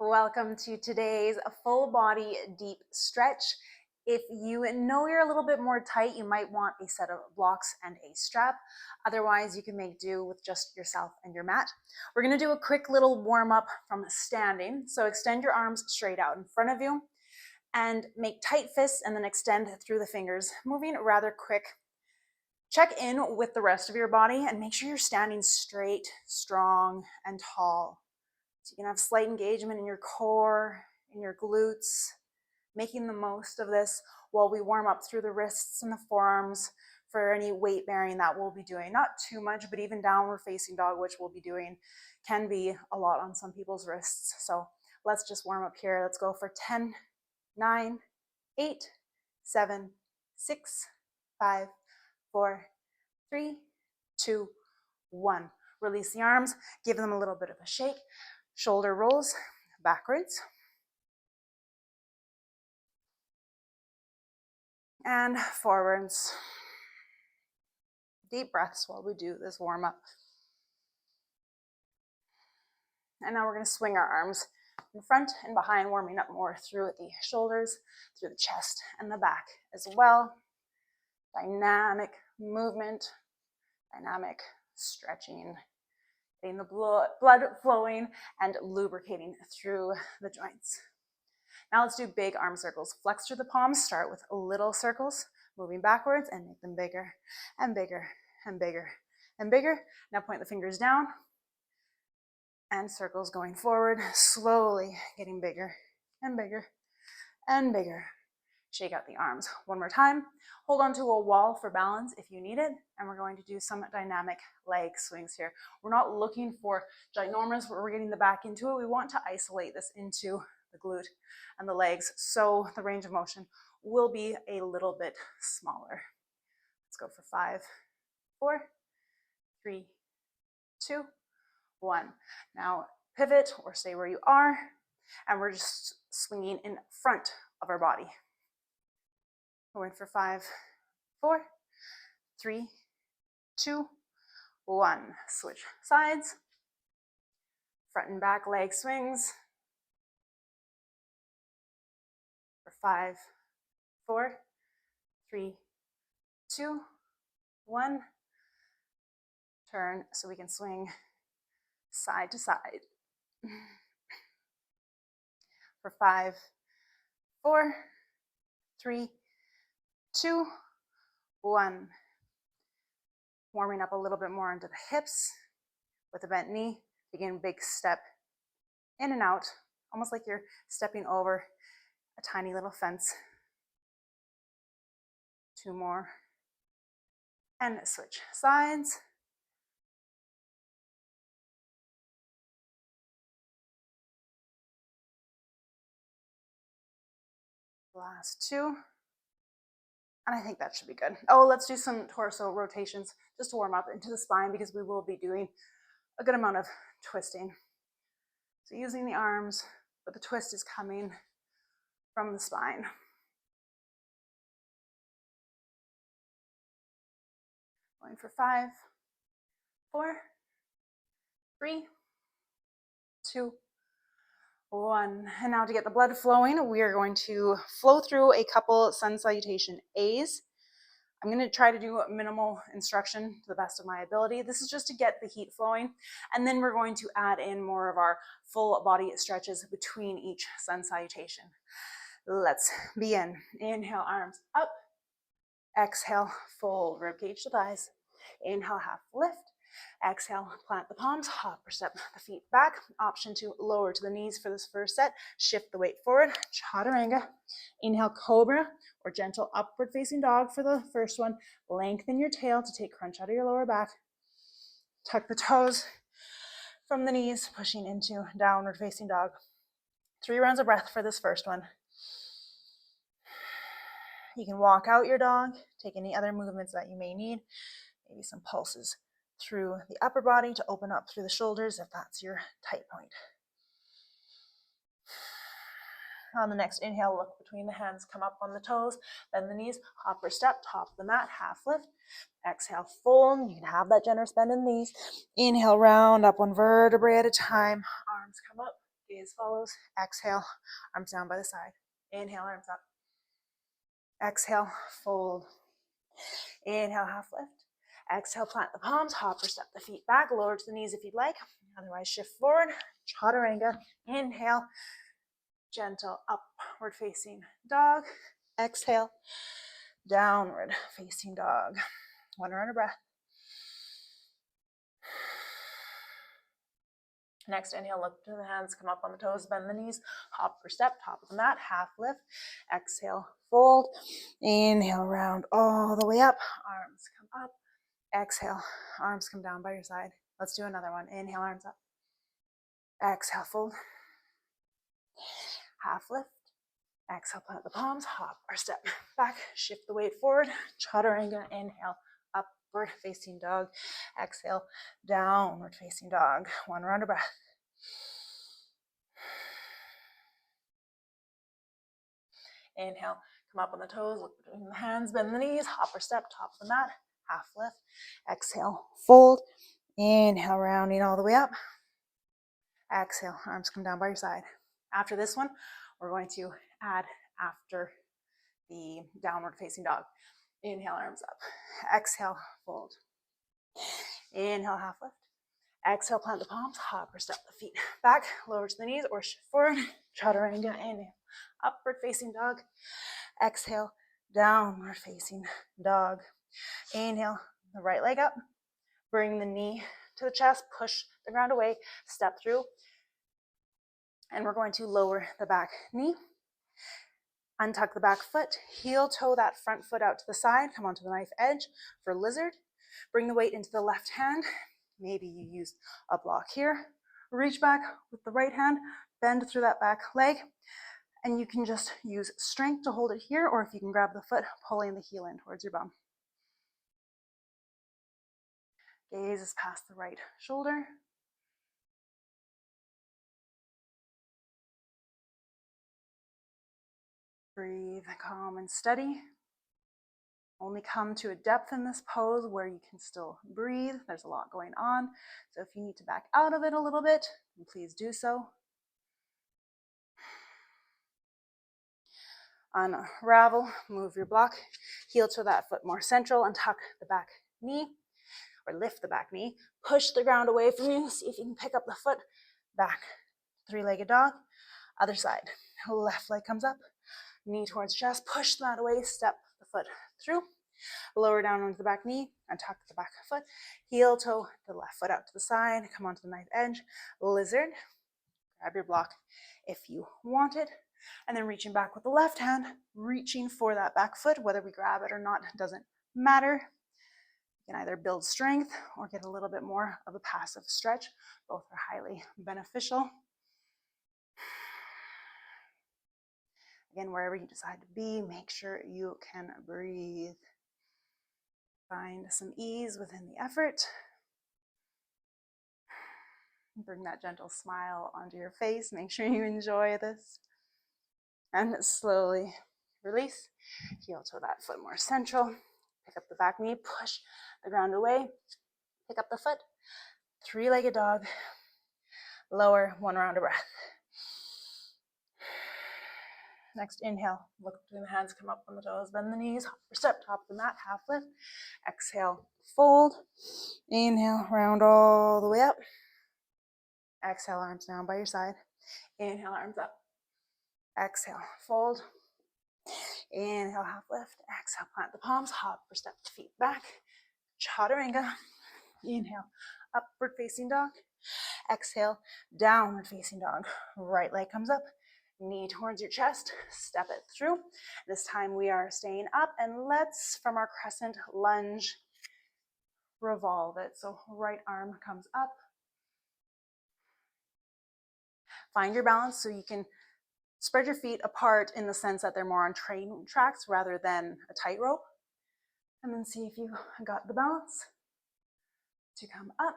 Welcome to today's full body deep stretch. If you know you're a little bit more tight, you might want a set of blocks and a strap. Otherwise, you can make do with just yourself and your mat. We're going to do a quick little warm up from standing. So extend your arms straight out in front of you and make tight fists and then extend through the fingers, moving rather quick. Check in with the rest of your body and make sure you're standing straight, strong, and tall. So you can have slight engagement in your core, in your glutes, making the most of this while we warm up through the wrists and the forearms for any weight bearing that we'll be doing. Not too much, but even downward facing dog, which we'll be doing, can be a lot on some people's wrists. So let's just warm up here. Let's go for 10, 9, 8, 7, 6, 5, 4, 3, 2, 1. Release the arms, give them a little bit of a shake. Shoulder rolls backwards. And forwards. Deep breaths while we do this warm up. And now we're going to swing our arms in front and behind, warming up more through the shoulders, through the chest and the back as well. Dynamic movement, dynamic stretching, getting the blood flowing and lubricating through the joints. Now let's do big arm circles. Flex through the palms, start with little circles, moving backwards and make them bigger and bigger and bigger and bigger. Now point the fingers down and circles going forward, slowly getting bigger and bigger and bigger. Shake out the arms one more time. Hold onto a wall for balance if you need it. And we're going to do some dynamic leg swings here. We're not looking for ginormous, we're getting the back into it. We want to isolate this into the glute and the legs, so the range of motion will be a little bit smaller. Let's go for 5, 4, 3, 2, 1. Now pivot or stay where you are, and we're just swinging in front of our body. Going for 5, 4, 3, 2, 1. Switch sides. Front and back leg swings. For 5, 4, 3, 2, 1. Turn so we can swing side to side. For 5, 4, 3, 2, 1. Warming up a little bit more into the hips with a bent knee. Begin big step in and out, almost like you're stepping over a tiny little fence. 2 more. And switch sides. Last 2. And I think that should be good. Oh, let's do some torso rotations just to warm up into the spine because we will be doing a good amount of twisting. So using the arms, but the twist is coming from the spine. Going for 5, 4, 3, 2, 1. And now to get the blood flowing, we are going to flow through a couple sun salutation A's. I'm going to try to do minimal instruction to the best of my ability. This is just to get the heat flowing. And then we're going to add in more of our full body stretches between each sun salutation. Let's begin. Inhale, arms up. Exhale, fold ribcage to thighs. Inhale, half lift. Exhale, plant the palms, hop or step the feet back. Option to lower to the knees for this first set. Shift the weight forward, chaturanga. Inhale, cobra or gentle upward facing dog for the first one. Lengthen your tail to take crunch out of your lower back. Tuck the toes from the knees, pushing into downward facing dog. 3 rounds of breath for this first one. You can walk out your dog, take any other movements that you may need, maybe some pulses through the upper body to open up through the shoulders if that's your tight point. On the next inhale, look between the hands, come up on the toes, bend the knees, hop or step, top of the mat, half lift. Exhale, fold. You can have that generous bend in the knees. Inhale, round up 1 vertebrae at a time. Arms come up, as follows. Exhale, arms down by the side. Inhale, arms up. Exhale, fold. Inhale, half lift. Exhale, plant the palms, hop or step the feet back, lower to the knees if you'd like. Otherwise, shift forward, chaturanga. Inhale, gentle upward facing dog. Exhale, downward facing dog. One round of breath. Next, inhale, look to the hands, come up on the toes, bend the knees, hop or step, top of the mat, half lift. Exhale, fold. Inhale, round all the way up. Arms come up. Exhale, arms come down by your side. Let's do another one. Inhale, arms up. Exhale, fold. Half lift. Exhale, plant the palms, hop or step back, shift the weight forward. Chaturanga, inhale, upward facing dog. Exhale, downward facing dog. One round of breath. Inhale, come up on the toes, look between the hands, bend the knees, hop or step, top of the mat, half lift. Exhale, fold. Inhale, rounding all the way up. Exhale, arms come down by your side. After this one, we're going to add after the downward facing dog. Inhale, arms up. Exhale, fold. Inhale, half lift. Exhale, plant the palms, hop or step the feet back, lower to the knees or shift forward. Chaturanga, inhale, upward facing dog. Exhale, downward facing dog. Inhale, the right leg up. Bring the knee to the chest, push the ground away, step through. And we're going to lower the back knee. Untuck the back foot, heel toe that front foot out to the side, come onto the knife edge for lizard. Bring the weight into the left hand. Maybe you use a block here. Reach back with the right hand, bend through that back leg, and you can just use strength to hold it here, or if you can grab the foot, pulling the heel in towards your bum. Gaze is past the right shoulder. Breathe calm and steady. Only come to a depth in this pose where you can still breathe. There's a lot going on. So if you need to back out of it a little bit, then please do so. Unravel, move your block, heel to that foot more central, untuck the back knee, or lift the back knee, push the ground away from you, see if you can pick up the foot, back, three-legged dog, other side, left leg comes up, knee towards chest, push the mat away, step the foot through, lower down onto the back knee, untuck the back foot, heel toe the left foot out to the side, come onto the knife edge, lizard, grab your block if you want it, and then reaching back with the left hand, reaching for that back foot, whether we grab it or not, doesn't matter. You can either build strength or get a little bit more of a passive stretch. Both are highly beneficial. Again, wherever you decide to be, make sure you can breathe. Find some ease within the effort. Bring that gentle smile onto your face. Make sure you enjoy this. And slowly release. Heel toe that foot more central. Pick up the back knee, push the ground away. Pick up the foot. Three-legged dog. Lower, one round of breath. Next, inhale. Look between the hands, come up on the toes, bend the knees, hop or step, top of the mat, half lift. Exhale, fold. Inhale, round all the way up. Exhale, arms down by your side. Inhale, arms up. Exhale, fold. Inhale, half lift. Exhale, plant the palms, hop or step the feet back. Chaturanga. Inhale, upward facing dog. Exhale, downward facing dog. Right leg comes up, knee towards your chest, step it through. This time we are staying up, and let's, from our crescent lunge, revolve it. So right arm comes up. Find your balance so you can spread your feet apart in the sense that they're more on train tracks rather than a tightrope. And then see if you got the balance to come up.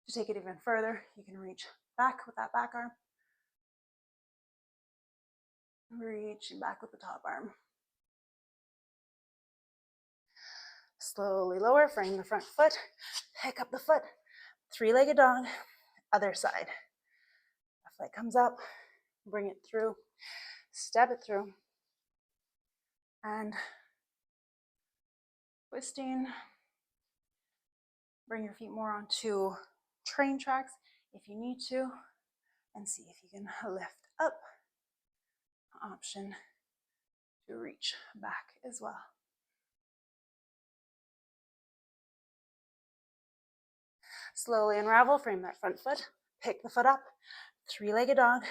To take it even further, you can reach back with that back arm. Reach back with the top arm. Slowly lower, frame the front foot, pick up the foot, three-legged dog, other side. Left leg comes up, bring it through, step it through, and twisting. Bring your feet more onto train tracks if you need to, and see if you can lift up. Option to reach back as well. Slowly unravel, frame that front foot, pick the foot up, three-legged dog,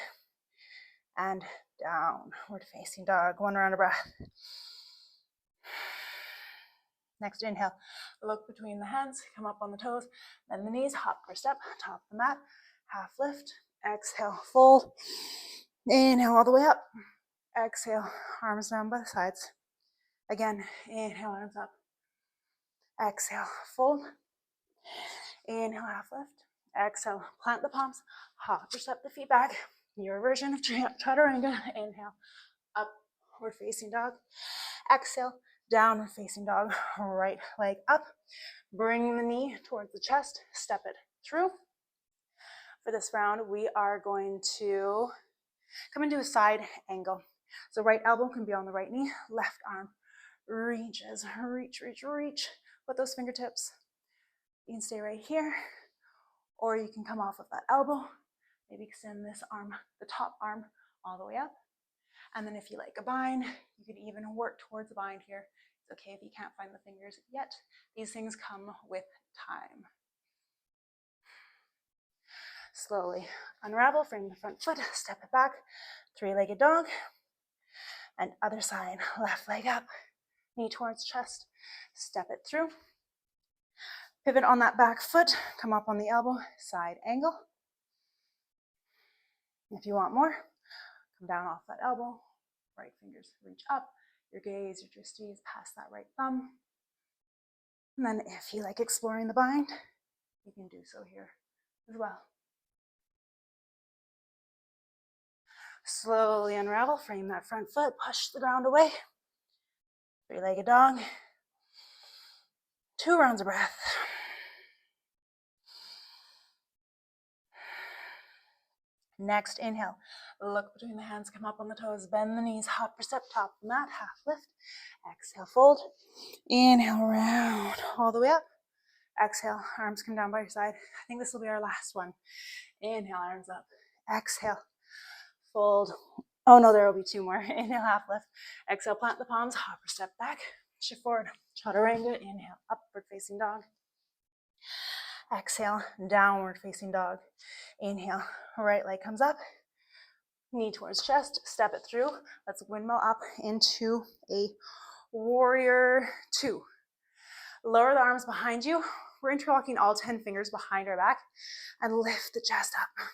and downward facing dog. One round of breath. Next inhale, look between the hands, come up on the toes, bend the knees, hop or step, top of the mat, half lift, exhale, fold, inhale all the way up, exhale, arms down by the sides. Again, inhale, arms up, exhale, fold, inhale, half lift, exhale, plant the palms, hop or step the feet back, your version of chaturanga. Inhale, upward facing dog, exhale, downward facing dog, right leg up, bring the knee towards the chest, step it through. For this round, we are going to come into a side angle. So right elbow can be on the right knee, left arm reaches, reach, reach, reach. Put those fingertips. You can stay right here, or you can come off of that elbow, maybe extend this arm, the top arm, all the way up. And then if you like a bind, you can even work towards a bind here. It's okay if you can't find the fingers yet. These things come with time. Slowly unravel, frame the front foot, step it back, three-legged dog, and other side, left leg up, knee towards chest, step it through. Pivot on that back foot, come up on the elbow, side angle. If you want more, come down off that elbow, right fingers reach up, your gaze, your dristi is past that right thumb. And then if you like exploring the bind, you can do so here as well. Slowly unravel, frame that front foot, push the ground away. Three-legged dog. 2 rounds of breath. Next, inhale. Look between the hands, come up on the toes, bend the knees, hop or step, top of the mat, half lift. Exhale, fold. Inhale, round all the way up. Exhale, arms come down by your side. I think this will be our last one. Inhale, arms up. Exhale, fold. Oh no, there will be 2 more. Inhale, half lift. Exhale, plant the palms, hop or step back. Shift forward, chaturanga. Inhale, upward facing dog. Exhale, downward facing dog. Inhale, right leg comes up. Knee towards chest, step it through. Let's windmill up into a warrior 2. Lower the arms behind you. We're interlocking all 10 fingers behind our back and lift the chest up.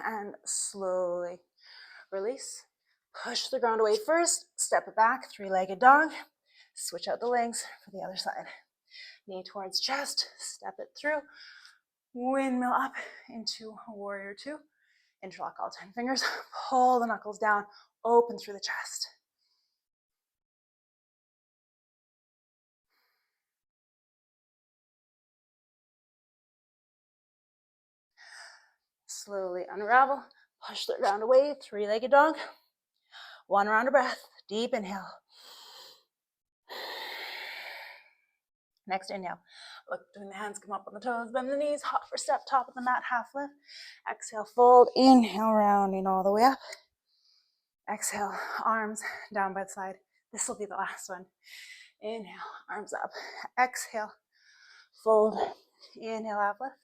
And slowly release. Push the ground away first, step it back, three-legged dog. Switch out the legs for the other side. Knee towards chest, step it through. Windmill up into warrior 2. Interlock all 10 fingers, pull the knuckles down, open through the chest. Slowly unravel, push the ground away, three-legged dog. 1 round of breath, deep inhale. Next inhale, look between the hands, come up on the toes, bend the knees, hop for step, top of the mat, half lift. Exhale, fold, inhale, rounding all the way up. Exhale, arms down by the side. This will be the last one. Inhale, arms up. Exhale, fold, inhale, half lift.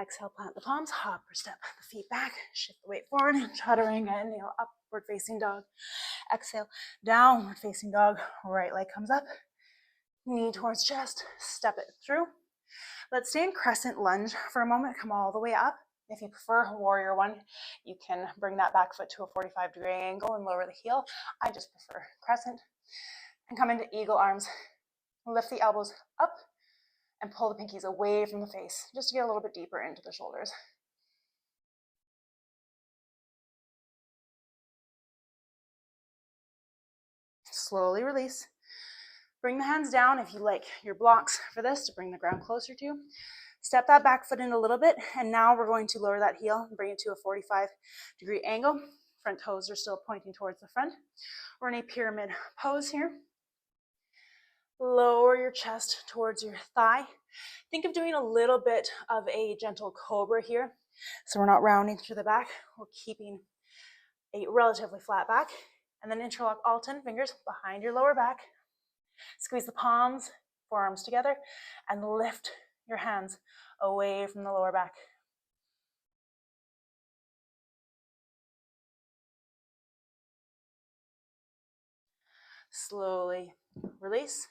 Exhale, plant the palms, hop or step the feet back, shift the weight forward, chaturanga, inhale, upward facing dog. Exhale, downward facing dog, right leg comes up. Knee towards chest, step it through. Let's stay in crescent lunge for a moment, come all the way up. If you prefer warrior 1, you can bring that back foot to a 45-degree angle and lower the heel. I just prefer crescent. And come into eagle arms. Lift the elbows up and pull the pinkies away from the face, just to get a little bit deeper into the shoulders. Slowly release. Bring the hands down if you like your blocks for this to bring the ground closer to you. Step that back foot in a little bit, and now we're going to lower that heel and bring it to a 45-degree angle. Front toes are still pointing towards the front. We're in a pyramid pose here. Lower your chest towards your thigh. Think of doing a little bit of a gentle cobra here. So we're not rounding through the back. We're keeping a relatively flat back. And then interlock all 10 fingers behind your lower back. Squeeze the palms, forearms together, and lift your hands away from the lower back. Slowly release.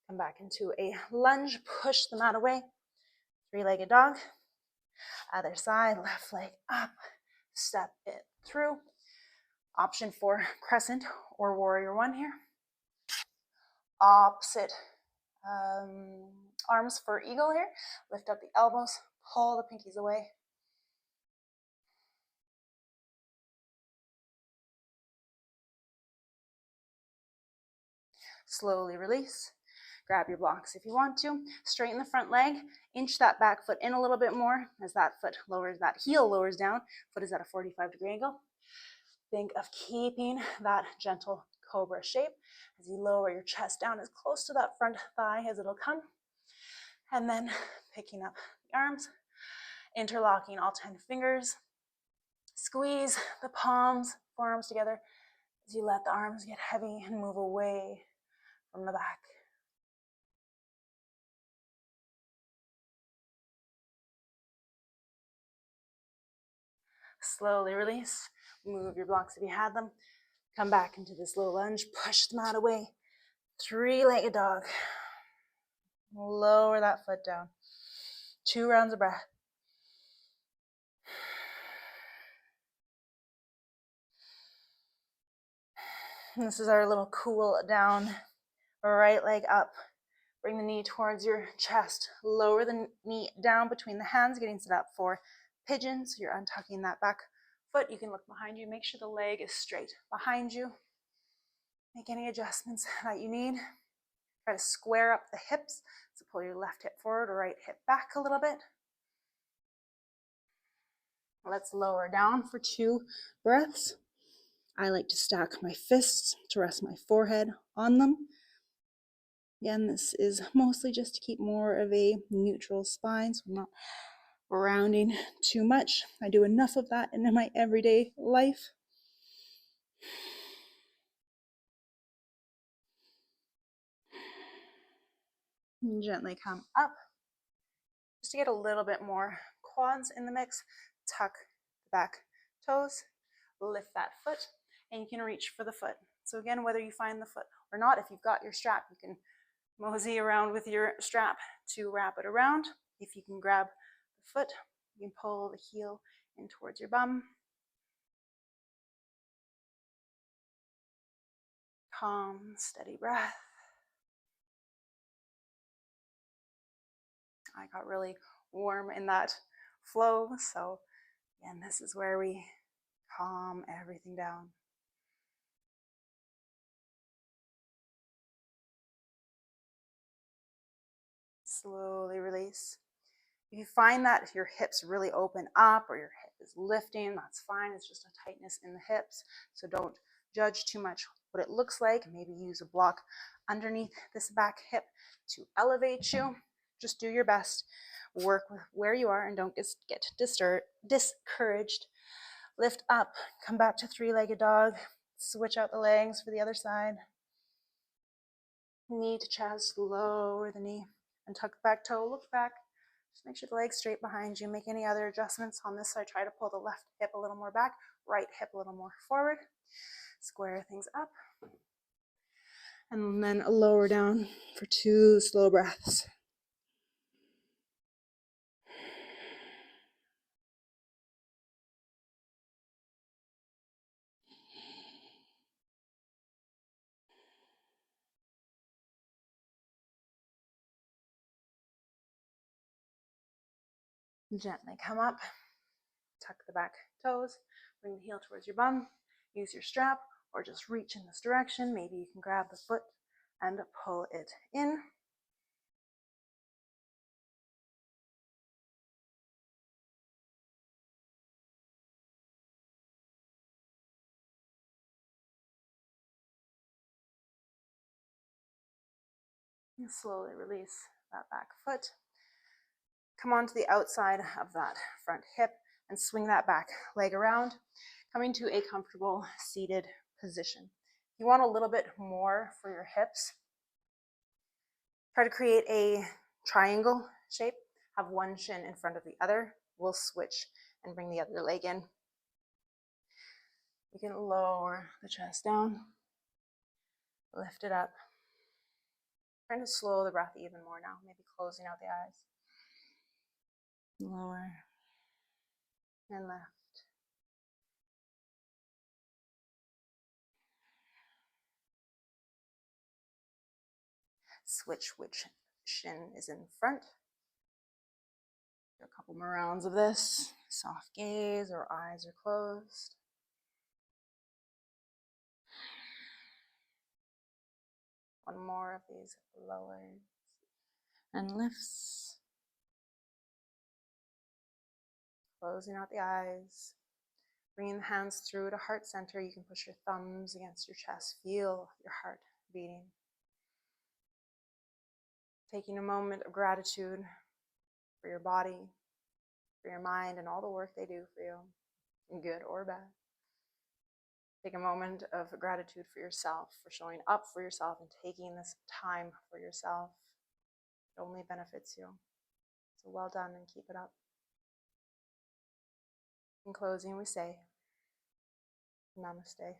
Come back into a lunge. Push the mat away. Three-legged dog. Other side, left leg up. Step it through. Option for crescent or warrior one here. Opposite arms for eagle here. Lift up the elbows. Pull the pinkies away. Slowly release. Grab your blocks if you want to. Straighten the front leg. Inch that back foot in a little bit more as that foot lowers, that heel lowers down. Foot is at a 45-degree angle. Think of keeping that gentle cobra shape as you lower your chest down as close to that front thigh as it'll come. And then picking up the arms, interlocking all 10 fingers. Squeeze the palms, forearms together as you let the arms get heavy and move away from the back. Slowly release. Move your blocks if you had them. Come back into this low lunge. Push the mat away. Three-legged dog. Lower that foot down. 2 rounds of breath. And this is our little cool down. Right leg up. Bring the knee towards your chest. Lower the knee down between the hands, getting set up for pigeon. So you're untucking that back foot. You can look behind you. Make sure the leg is straight behind you. Make any adjustments that you need. Try to square up the hips. So pull your left hip forward or right hip back a little bit. Let's lower down for 2 breaths. I like to stack my fists to rest my forehead on them. Again, this is mostly just to keep more of a neutral spine, so I'm not rounding too much. I do enough of that in my everyday life. And gently come up. Just to get a little bit more quads in the mix, tuck the back toes, lift that foot, and you can reach for the foot. So again, whether you find the foot or not, if you've got your strap, you can mosey around with your strap to wrap it around. If you can grab the foot, you can pull the heel in towards your bum. Calm, steady breath. I got really warm in that flow, so again, this is where we calm everything down. Slowly release. If you find that your hips really open up or your hip is lifting, that's fine. It's just a tightness in the hips. So don't judge too much what it looks like. Maybe use a block underneath this back hip to elevate you. Just do your best. Work with where you are and don't get discouraged. Lift up, come back to 3-legged dog. Switch out the legs for the other side. Knee to chest, lower the knee. And tuck the back toe, look back. Just make sure the leg's straight behind you. Make any other adjustments on this side. Try to pull the left hip a little more back, right hip a little more forward. Square things up. And then lower down for 2 slow breaths. Gently come up, tuck the back toes, bring the heel towards your bum, use your strap, or just reach in this direction. Maybe you can grab the foot and pull it in. And slowly release that back foot. Come onto the outside of that front hip and swing that back leg around, coming to a comfortable seated position. If you want a little bit more for your hips, try to create a triangle shape. Have one shin in front of the other. We'll switch and bring the other leg in. You can lower the chest down, lift it up. Trying to slow the breath even more now, maybe closing out the eyes. Lower and left. Switch which shin is in front. Do a couple more rounds of this. Soft gaze or eyes are closed. One more of these lowers and lifts. Closing out the eyes. Bringing the hands through to heart center. You can push your thumbs against your chest. Feel your heart beating. Taking a moment of gratitude for your body, for your mind, and all the work they do for you, good or bad. Take a moment of gratitude for yourself, for showing up for yourself and taking this time for yourself. It only benefits you. So well done and keep it up. In closing, we say, Namaste.